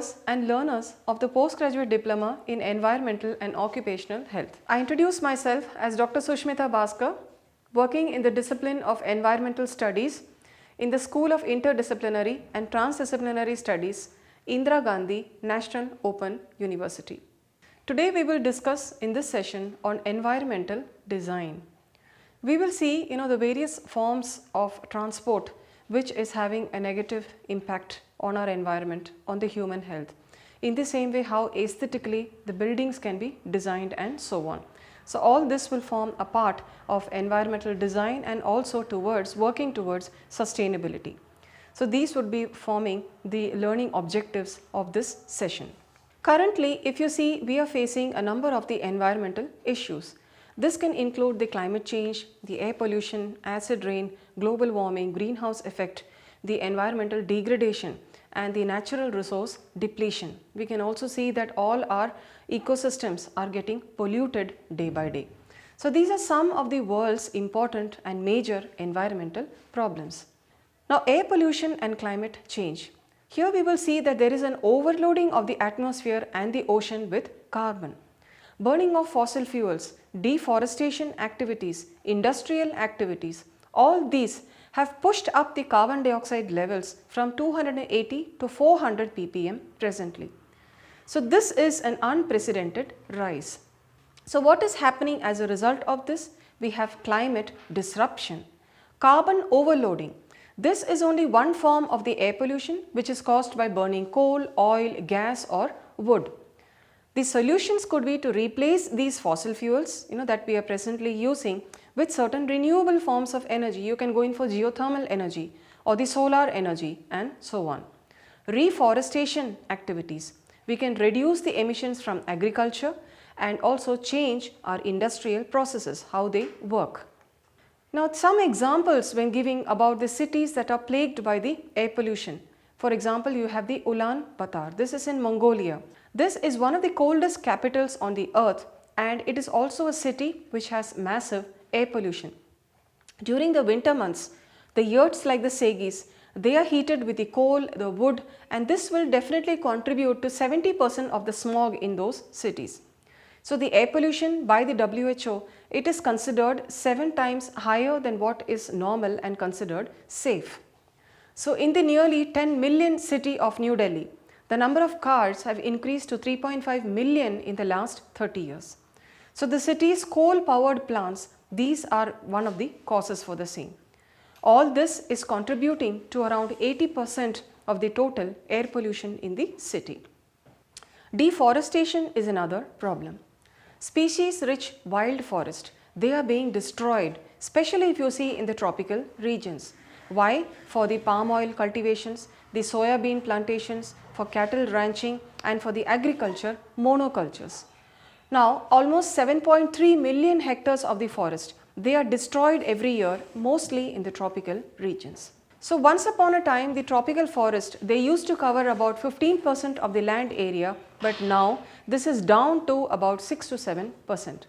viewers and learners of the Postgraduate Diploma in Environmental and Occupational Health. I introduce myself as Dr. Sushmita Bhaskar, working in the discipline of Environmental Studies in the School of Interdisciplinary and Transdisciplinary Studies, Indira Gandhi National Open University. Today we will discuss in this session on environmental design. We will see the various forms of transport which is having a negative impact on our environment, on the human health. In the same way how aesthetically the buildings can be designed and so on. So all this will form a part of environmental design and also working towards sustainability. So these would be forming the learning objectives of this session. Currently, if you see, we are facing a number of the environmental issues. This can include the climate change, the air pollution, acid rain, global warming, greenhouse effect, the environmental degradation and the natural resource depletion. We can also see that all our ecosystems are getting polluted day by day. So these are some of the world's important and major environmental problems. Now, air pollution and climate change. Here we will see that there is an overloading of the atmosphere and the ocean with carbon. Burning of fossil fuels, deforestation activities, industrial activities, all these have pushed up the carbon dioxide levels from 280 to 400 ppm presently. So this is an unprecedented rise. So what is happening as a result of this? We have climate disruption, carbon overloading. This is only one form of the air pollution which is caused by burning coal, oil, gas or wood. The solutions could be to replace these fossil fuels that we are presently using with certain renewable forms of energy. You can go in for geothermal energy or the solar energy and so on. Reforestation activities. We can reduce the emissions from agriculture and also change our industrial processes, how they work. Now, some examples when giving about the cities that are plagued by the air pollution. For example, you have the Ulaanbaatar. This is in Mongolia. This is one of the coldest capitals on the earth and it is also a city which has massive air pollution. During the winter months, the yurts like the Segis, they are heated with the coal, the wood, and this will definitely contribute to 70% of the smog in those cities. So the air pollution by the WHO, it is considered 7 times higher than what is normal and considered safe. So in the nearly 10 million city of New Delhi, the number of cars have increased to 3.5 million in the last 30 years. So the city's coal powered plants, these are one of the causes for the same. All this is contributing to around 80% of the total air pollution in the city. Deforestation is another problem. Species rich wild forest, they are being destroyed, especially if you see in the tropical regions. Why? For the palm oil cultivations, the soya bean plantations, for cattle ranching and for the agriculture monocultures. Now almost 7.3 million hectares of the forest, they are destroyed every year, mostly in the tropical regions. So once upon a time, the tropical forest, they used to cover about 15% of the land area, but now this is down to about 6 to 7%.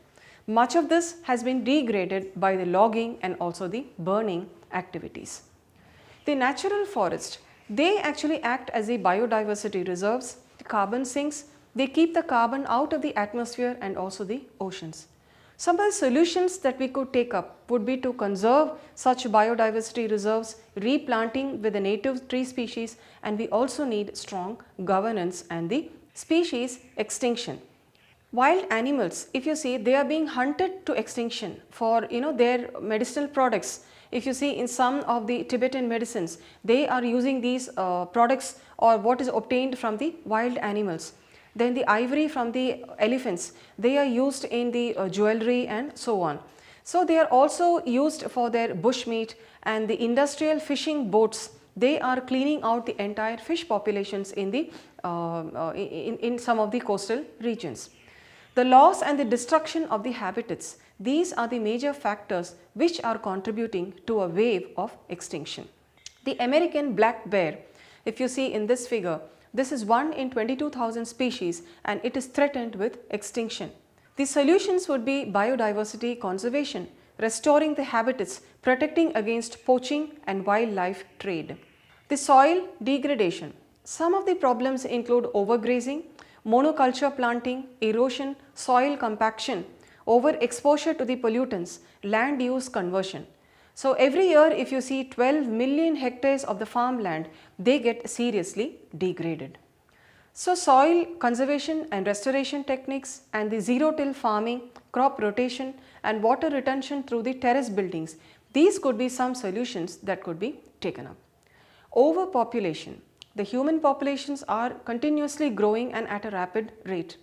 Much of this has been degraded by the logging and also the burning activities. The natural forest, they actually act as the biodiversity reserves, the carbon sinks, they keep the carbon out of the atmosphere and also the oceans. Some of the solutions that we could take up would be to conserve such biodiversity reserves, replanting with the native tree species, and we also need strong governance and the species extinction. Wild animals, if you see, they are being hunted to extinction for their medicinal products. If you see in some of the Tibetan medicines, they are using these products or what is obtained from the wild animals. Then the ivory from the elephants, they are used in the jewelry and so on. So they are also used for their bushmeat, and the industrial fishing boats, they are cleaning out the entire fish populations in the in some of the coastal regions. The loss and the destruction of the habitats, these are the major factors which are contributing to a wave of extinction. The American black bear, if you see in this figure, this is 1 in 22,000 species and it is threatened with extinction. The solutions would be biodiversity conservation, restoring the habitats, protecting against poaching and wildlife trade. The soil degradation. Some of the problems include overgrazing, monoculture planting, erosion, soil compaction, overexposure to the pollutants, land use conversion. So every year if you see 12 million hectares of the farmland, they get seriously degraded. So soil conservation and restoration techniques and the zero-till farming, crop rotation and water retention through the terrace buildings, these could be some solutions that could be taken up. Overpopulation. The human populations are continuously growing and at a rapid rate.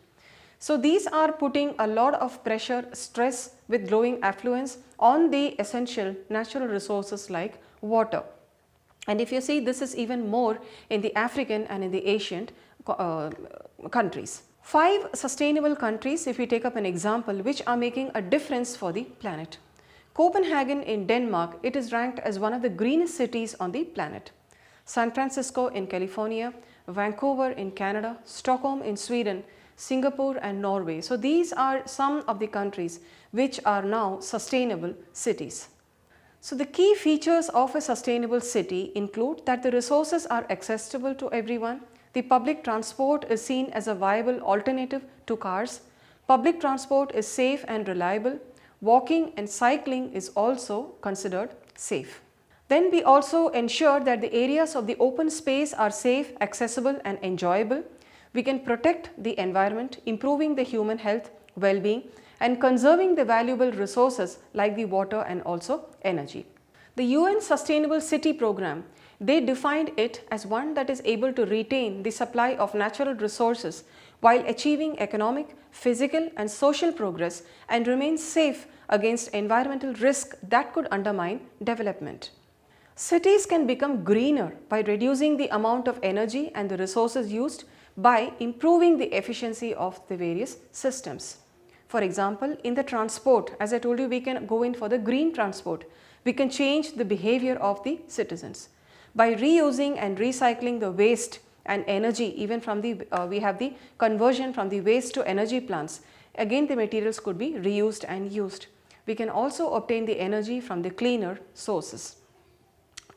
So these are putting a lot of pressure, stress with growing affluence on the essential natural resources like water. And if you see, this is even more in the African and in the Asian countries. 5 sustainable countries, if we take up an example, which are making a difference for the planet. Copenhagen in Denmark, it is ranked as one of the greenest cities on the planet. San Francisco in California, Vancouver in Canada, Stockholm in Sweden, Singapore and Norway. So these are some of the countries which are now sustainable cities. So the key features of a sustainable city include that the resources are accessible to everyone. The public transport is seen as a viable alternative to cars. Public transport is safe and reliable. Walking and cycling is also considered safe. Then we also ensure that the areas of the open space are safe, accessible and enjoyable. We can protect the environment, improving the human health, well-being and conserving the valuable resources like the water and also energy. The UN Sustainable City Program, they defined it as one that is able to retain the supply of natural resources while achieving economic, physical and social progress and remain safe against environmental risk that could undermine development. Cities can become greener by reducing the amount of energy and the resources used by improving the efficiency of the various systems. For example, in the transport, as I told you, we can go in for the green transport. We can change the behavior of the citizens by reusing and recycling the waste and energy. Even from the we have the conversion from the waste to energy plants. Again, the materials could be reused and used. We can also obtain the energy from the cleaner sources.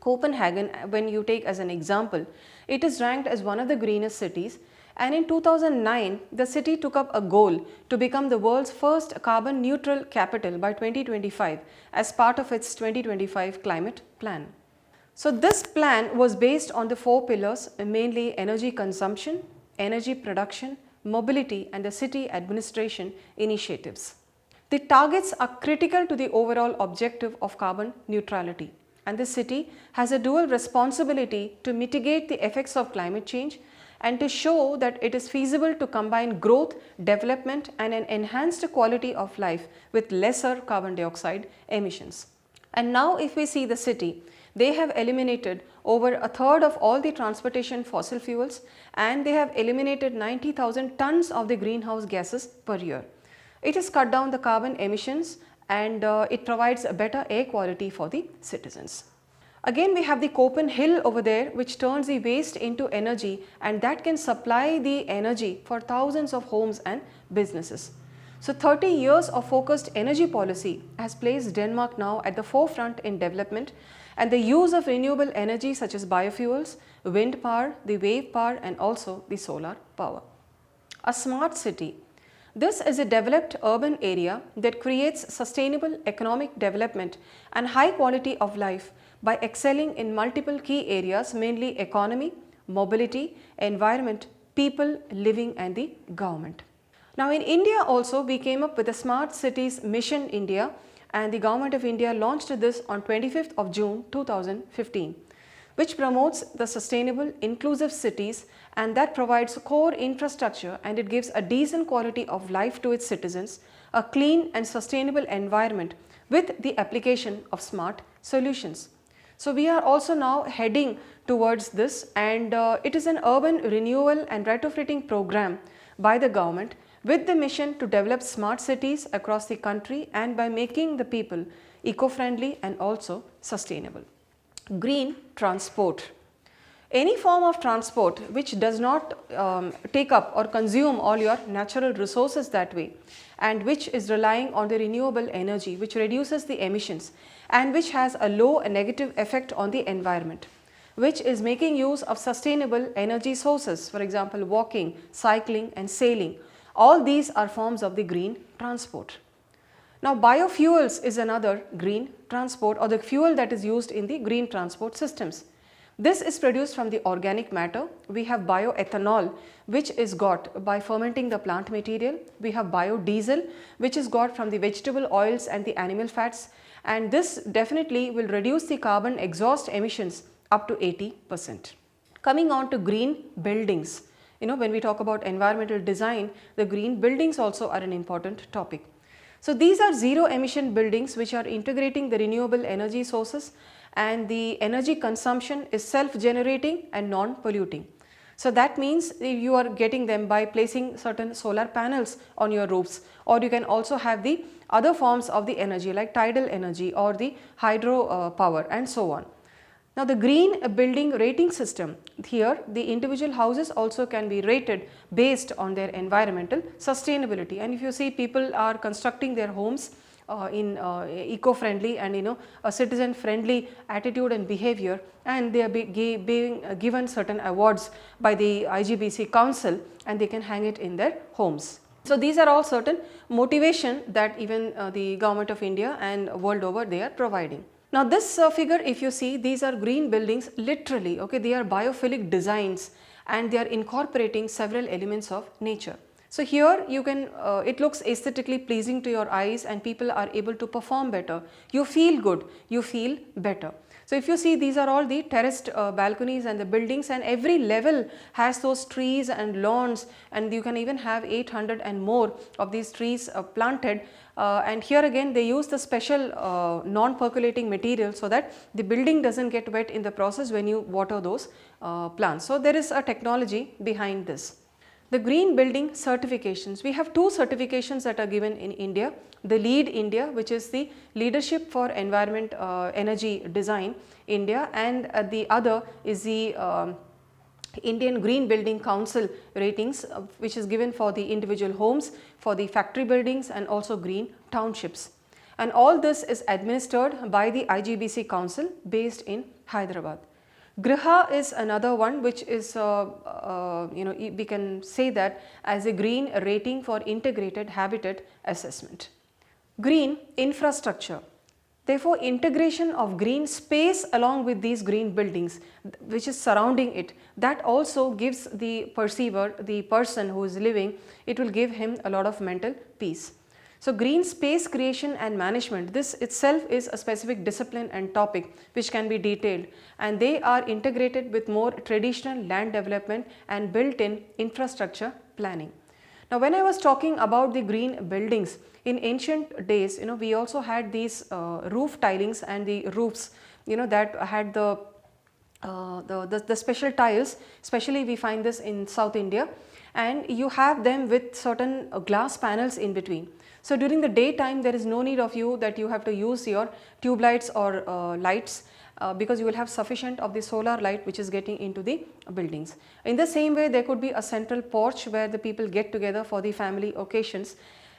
Copenhagen, when you take as an example, it is ranked as one of the greenest cities, and in 2009 the city took up a goal to become the world's first carbon neutral capital by 2025 as part of its 2025 climate plan. So this plan was based on the 4 pillars, mainly energy consumption, energy production, mobility and the city administration initiatives. The targets are critical to the overall objective of carbon neutrality, and the city has a dual responsibility to mitigate the effects of climate change and to show that it is feasible to combine growth, development and an enhanced quality of life with lesser carbon dioxide emissions. And now if we see the city, they have eliminated over a third of all the transportation fossil fuels, and they have eliminated 90,000 tons of the greenhouse gases per year. It has cut down the carbon emissions and it provides a better air quality for the citizens. Again, we have the Copenhagen over there, which turns the waste into energy, and that can supply the energy for thousands of homes and businesses. So 30 years of focused energy policy has placed Denmark now at the forefront in development, and the use of renewable energy such as biofuels, wind power, the wave power and also the solar power. A smart city. This is a developed urban area that creates sustainable economic development and high quality of life by excelling in multiple key areas, mainly economy, mobility, environment, people, living and the government. Now in India also we came up with the Smart Cities Mission India, and the Government of India launched this on 25th of June 2015, which promotes the sustainable inclusive cities, and that provides core infrastructure and it gives a decent quality of life to its citizens, a clean and sustainable environment with the application of smart solutions. So we are also now heading towards this, and it is an urban renewal and retrofitting program by the government with the mission to develop smart cities across the country and by making the people eco-friendly and also sustainable. Green transport. Any form of transport which does not take up or consume all your natural resources that way, and which is relying on the renewable energy, which reduces the emissions and which has a low negative effect on the environment. which is making use of sustainable energy sources, for example, walking, cycling and sailing. All these are forms of the green transport. Now, biofuels is another green transport or the fuel that is used in the green transport systems. This is produced from the organic matter. We have bioethanol, which is got by fermenting the plant material. We have biodiesel, which is got from the vegetable oils and the animal fats, and this definitely will reduce the carbon exhaust emissions up to 80%. Coming on to green buildings. When we talk about environmental design, the green buildings also are an important topic. So these are zero emission buildings which are integrating the renewable energy sources, and the energy consumption is self-generating and non-polluting. So that means you are getting them by placing certain solar panels on your roofs, or you can also have the other forms of the energy like tidal energy or the hydro power and so on. Now, the green building rating system, here the individual houses also can be rated based on their environmental sustainability, and if you see, people are constructing their homes in eco-friendly and a citizen friendly attitude and behavior, and they are being given certain awards by the IGBC council, and they can hang it in their homes. So these are all certain motivation that even the government of India and world over they are providing. Now this figure, if you see, these are green buildings literally, okay, they are biophilic designs and they are incorporating several elements of nature. So here you can, it looks aesthetically pleasing to your eyes and people are able to perform better. You feel good, you feel better. So if you see, these are all the terraced balconies and the buildings, and every level has those trees and lawns, and you can even have 800 and more of these trees planted. And here again they use the special non-percolating material so that the building does not get wet in the process when you water those plants. So there is a technology behind this. The green building certifications, we have two certifications that are given in India. The LEED India, which is the Leadership for Environment Energy Design India, and the other is the Indian Green Building Council ratings, which is given for the individual homes, for the factory buildings and also green townships. And all this is administered by the IGBC Council based in Hyderabad. Griha is another one which is, we can say that as a green rating for integrated habitat assessment. Green infrastructure. Therefore, integration of green space along with these green buildings which is surrounding it, that also gives the perceiver, the person who is living, it will give him a lot of mental peace. So green space creation and management, this itself is a specific discipline and topic which can be detailed, and they are integrated with more traditional land development and built-in infrastructure planning. Now when I was talking about the green buildings, in ancient days, we also had these roof tilings and the roofs, that had the special tiles, especially we find this in South India, and you have them with certain glass panels in between. So during the daytime there is no need of you that you have to use your tube lights or lights, because you will have sufficient of the solar light which is getting into the buildings. In the same way, there could be a central porch where the people get together for the family occasions,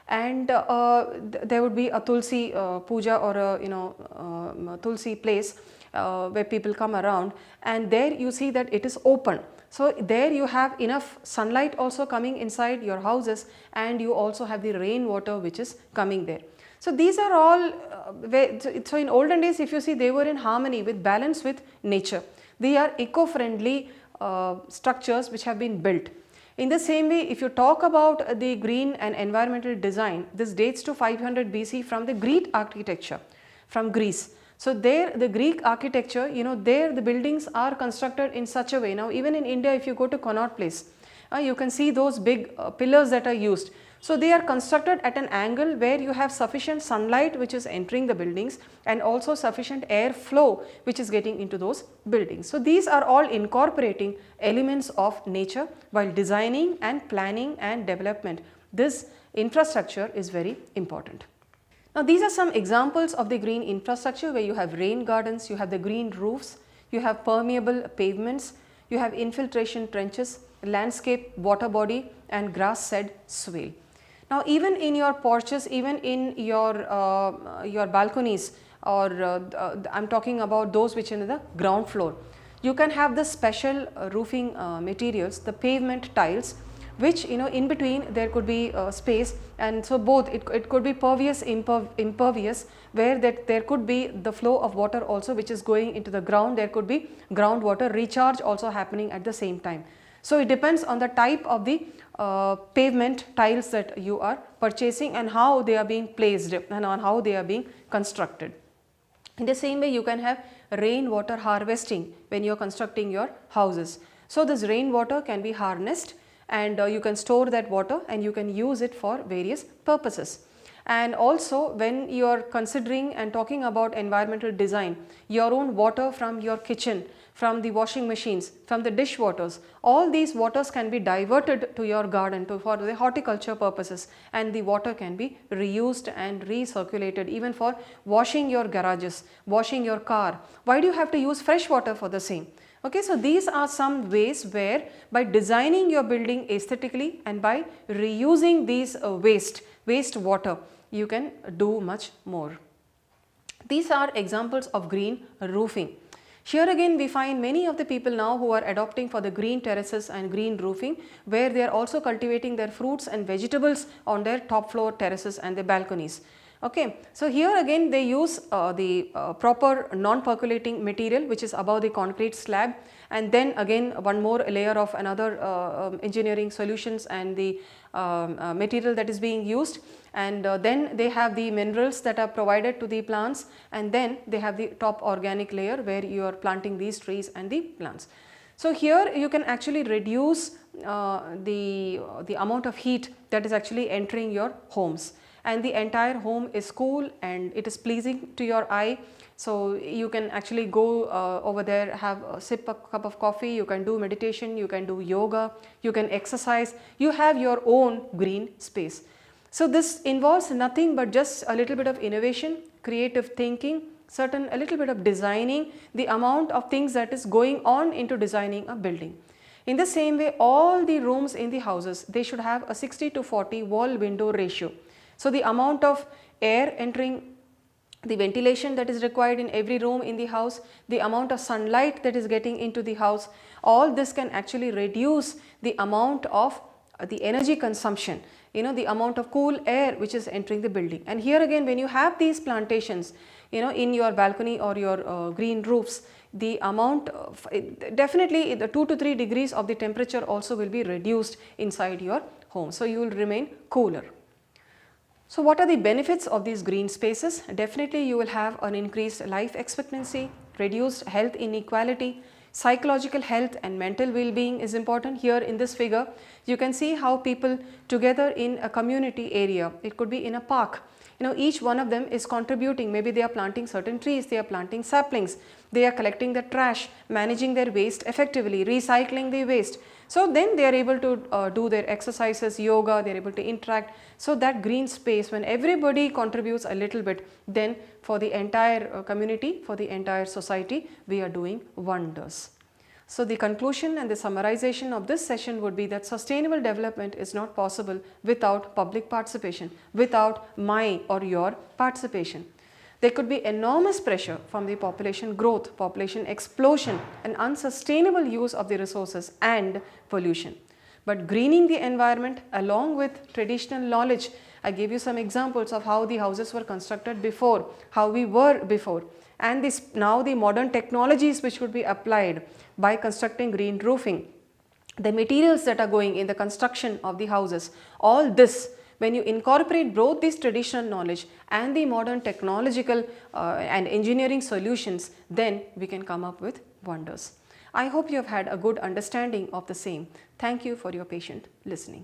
and there would be a tulsi puja or a tulsi place where people come around, and there you see that it is open. So there you have enough sunlight also coming inside your houses, and you also have the rainwater which is coming there. So these are all, so in olden days, if you see, they were in harmony with balance with nature. They are eco-friendly structures which have been built. In the same way, if you talk about the green and environmental design, this dates to 500 BC from the Greek architecture, from Greece. So there the Greek architecture, there the buildings are constructed in such a way. Now even in India, if you go to Connaught Place, you can see those big pillars that are used. So they are constructed at an angle where you have sufficient sunlight which is entering the buildings, and also sufficient air flow which is getting into those buildings. So these are all incorporating elements of nature while designing and planning and development. This infrastructure is very important. Now these are some examples of the green infrastructure where you have rain gardens, you have the green roofs, you have permeable pavements, you have infiltration trenches, landscape water body and grass seed swale. Now even in your porches, even in your balconies, or I am talking about those which are in the ground floor. You can have the special roofing materials, the pavement tiles, which in between there could be space, and so both it could be pervious, impervious, where that there could be the flow of water also which is going into the ground, there could be groundwater recharge also happening at the same time. So it depends on the type of the pavement tiles that you are purchasing and how they are being placed and on how they are being constructed. In the same way, you can have rainwater harvesting when you are constructing your houses. So this rainwater can be harnessed, and you can store that water and you can use it for various purposes. And also, when you are considering and talking about environmental design, your own water from your kitchen, from the washing machines, from the dishwaters, all these waters can be diverted to your garden for the horticulture purposes, and the water can be reused and recirculated even for washing your garages, washing your car. Why do you have to use fresh water for the same? Okay, so these are some ways where by designing your building aesthetically and by reusing these waste water, you can do much more. These are examples of green roofing. Here again we find many of the people now who are adopting for the green terraces and green roofing, where they are also cultivating their fruits and vegetables on their top floor terraces and their balconies. Okay, so here again they use the proper non-percolating material which is above the concrete slab, and then again one more layer of another engineering solutions and the material that is being used, and then they have the minerals that are provided to the plants, and then they have the top organic layer where you are planting these trees and the plants. So here you can actually reduce the amount of heat that is actually entering your homes, and the entire home is cool and it is pleasing to your eye. So you can actually go over there, have a sip a cup of coffee, you can do meditation, you can do yoga, you can exercise, you have your own green space. So this involves nothing but just a little bit of innovation, creative thinking, a little bit of designing, the amount of things that is going on into designing a building. In the same way, all the rooms in the houses, they should have a 60:40 wall window ratio. So the amount of air entering, the ventilation that is required in every room in the house, the amount of sunlight that is getting into the house, all this can actually reduce the amount of the energy consumption, the amount of cool air which is entering the building. And here again, when you have these plantations, in your balcony or your green roofs, the amount of, definitely the 2 to 3 degrees of the temperature also will be reduced inside your home. So you will remain cooler. So what are the benefits of these green spaces? Definitely you will have an increased life expectancy, reduced health inequality, psychological health and mental well-being is important. Here in this figure, you can see how people together in a community area, it could be in a park, each one of them is contributing. Maybe they are planting certain trees, they are planting saplings, they are collecting the trash, managing their waste effectively, recycling the waste. So then they are able to do their exercises, yoga, they are able to interact. So that green space, when everybody contributes a little bit, then for the entire community, for the entire society, we are doing wonders. So the conclusion and the summarization of this session would be that sustainable development is not possible without public participation, without my or your participation. There could be enormous pressure from the population growth, population explosion, and unsustainable use of the resources and pollution. But greening the environment along with traditional knowledge, I gave you some examples of how the houses were constructed before, how we were before, and now the modern technologies which would be applied by constructing green roofing, the materials that are going in the construction of the houses, all this, when you incorporate both this traditional knowledge and the modern technological and engineering solutions, then we can come up with wonders. I hope you have had a good understanding of the same. Thank you for your patient listening.